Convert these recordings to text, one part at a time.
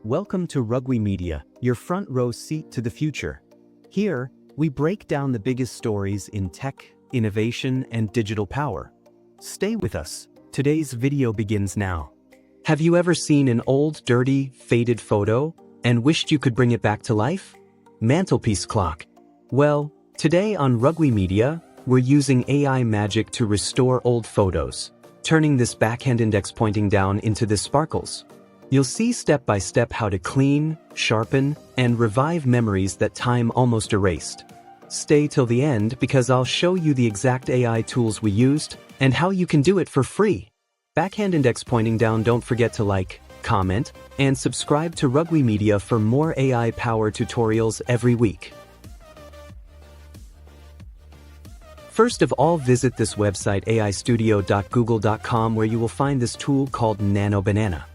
Welcome to Rugby Media, your front row seat to the future. Here, we break down the biggest stories in tech, innovation, and digital power. Stay with us. Today's video begins now. Have you ever seen an old, dirty, faded photo and wished you could bring it back to life? Mantelpiece clock. Well, today on Rugby Media, we're using AI magic to restore old photos, turning this backhand index pointing down into this sparkles. You'll see step by step how to clean, sharpen, and revive memories that time almost erased. Stay till the end because I'll show you the exact AI tools we used and how you can do it for free. Backhand index pointing down, don't forget to like, comment, and subscribe to Rugby Media for more AI power tutorials every week. First of all, visit this website aistudio.google.com where you will find this tool called Nano Banana.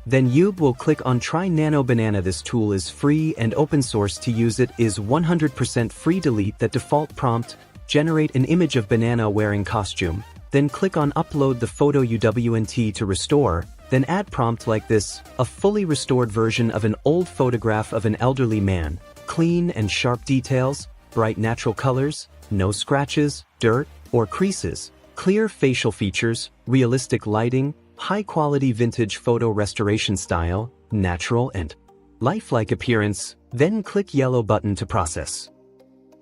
Then you will click on Try Nano Banana. This tool is free and open source. To use it is 100% free. Delete that default prompt, generate an image of banana wearing costume, then click on Upload the photo UWNT to restore, then add prompt like this, a fully restored version of an old photograph of an elderly man, clean and sharp details, bright natural colors, no scratches, dirt, or creases, clear facial features, realistic lighting, high-quality vintage photo restoration style, natural and lifelike appearance, then click yellow button to process.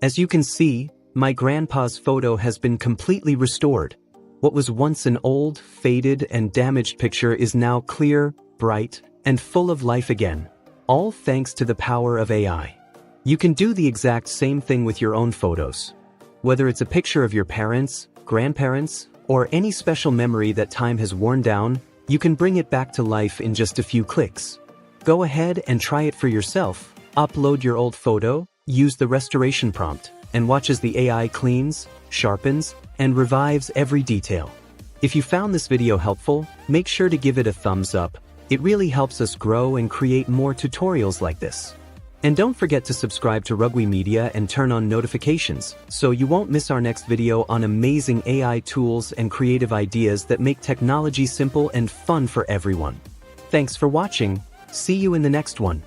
As you can see, my grandpa's photo has been completely restored. What was once an old, faded, and damaged picture is now clear, bright, and full of life again, all thanks to the power of AI. You can do the exact same thing with your own photos. Whether it's a picture of your parents, grandparents, or any special memory that time has worn down, you can bring it back to life in just a few clicks. Go ahead and try it for yourself. Upload your old photo, use the restoration prompt, and watch as the AI cleans, sharpens, and revives every detail. If you found this video helpful, make sure to give it a thumbs up. It really helps us grow and create more tutorials like this. And don't forget to subscribe to Rugby Media and turn on notifications so you won't miss our next video on amazing AI tools and creative ideas that make technology simple and fun for everyone. Thanks for watching. See you in the next one.